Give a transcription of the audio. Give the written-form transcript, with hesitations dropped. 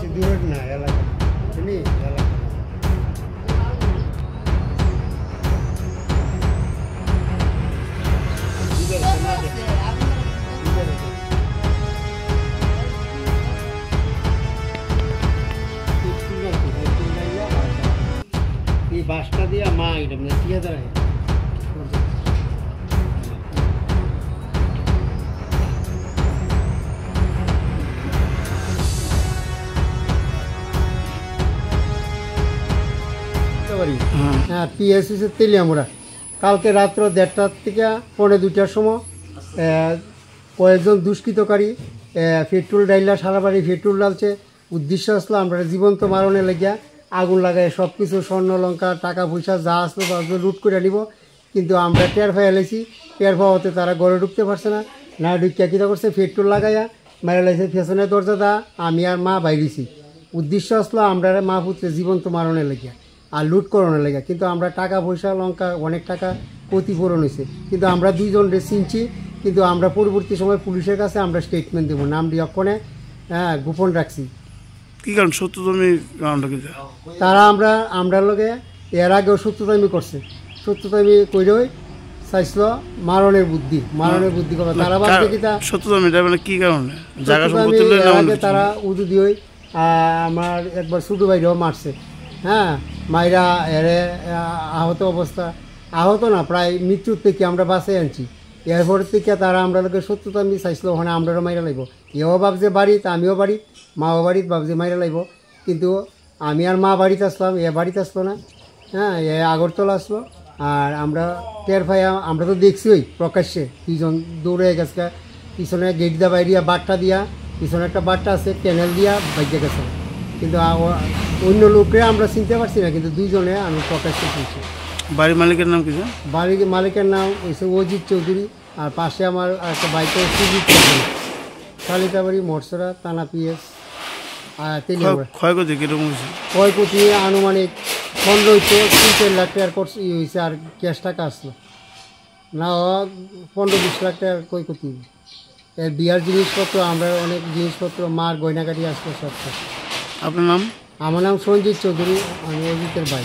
বেশি দূরের না এলাকা চিনি এলাকা এই বাসটা দিয়া মা এটা মানে টিয়া দাঁড়ায় হ্যাঁ পিএসসি তেলিয়ামুড়া কালকে রাত্র 1:30 থেকে 1:45টার সময় কয়েকজন দুষ্কৃতকারী পেট্রোল ডাইলা সারা বাড়ি পেট্রোল ডালছে উদ্দেশ্য আসলো আমরা জীবন্ত মারণে লেগিয়া আগুন লাগায় সব কিছু স্বর্ণ লঙ্কা টাকা পয়সা যা আসলো লুট করে নিব কিন্তু আমরা টের ফেলেছি টের পাওয়াতে তারা ঘরে ঢুকতে পারছে না ঢুকিয়া কীটা করছে পেট্রোল লাগাইয়া মেরে লাগছে পেছনের দরজা দা আমি আর মা বাইরেছি উদ্দেশ্য আসলো আমরা মা পুত্রে জীবন্ত মারণে লেগিয়া আর লুট করানো লেগে কিন্তু আমরা টাকা পয়সা লঙ্কা অনেক টাকা ক্ষতিপূরণ হয়েছে কিন্তু আমরা দুইজন চিনছি কিন্তু আমরা পরবর্তী সময় পুলিশের কাছে আমরা স্টেটমেন্ট দেবো নামটি অক্ষণে গোপন রাখছি কি কারণ সত্যতমী কারণটা কি তারা আমরা লগে এর আগেও সত্যতামি করছে সত্যতামি কইরই চাইছিল মারণের বুদ্ধি করবে তারা ভাবছে কি তা সত্যতমী মানে কি কারণে জায়গা আগে তারা উদু দিয়ে আমার একবার ছোটো ভাইরাও মারছে হ্যাঁ মাইরা এরে আহত অবস্থা আহত না প্রায় মৃত্যুর থেকে আমরা বাঁচে আনছি এরপর থেকে তারা আমরা লোকে সত্যতা আমি চাইছিল ওখানে আমরাও মাইরা লাগব এও ভাবছে বাড়িতে আমিও বাড়িত মাও বাড়িত ভাবছে মাইরা লাগব কিন্তু আমি আর মা বাড়িতে আসলাম এ বাড়িতে আসলো না হ্যাঁ এ আগরতলা আসলো আর আমরা টের পাই আমরা তো দেখছি ওই প্রকাশ্যে দুইজন দৌড়ে গেছে পিছনে গেট দিয়া বাইরিয়া বাট্টা দিয়া পিছনে একটা বাট্টা আছে ক্যানেল দিয়া বাইকে গেছে কিন্তু অন্য লোকরা আমরা চিনতে পারছি না কিন্তু দুইজনে আমি প্রকাশ্যে চিনছি বাড়ির মালিকের নাম কি বাড়ির মালিকের নাম হচ্ছে অজিত চৌধুরী আর পাশে আমার একটা বাইকে সুজিত চৌধুরী শালিতাবাড়ি মরসরা থানা পিএস আর ক্ষয়ক্ষতি কীরকম হয়েছে ক্ষয়ক্ষতি আনুমানিক 15-4 লাখ টাকার কোর্স হয়েছে আর ক্যাশ টাকা আসলো না 15-20 লাখ টাকার ক্ষয়ক্ষতি এর বিয়ার জিনিসপত্র আমরা অনেক জিনিসপত্র মার গয়নাকাটি আসলো সব আপনার নাম আমার নাম সঞ্জিত চৌধুরী আমি অজিতের ভাই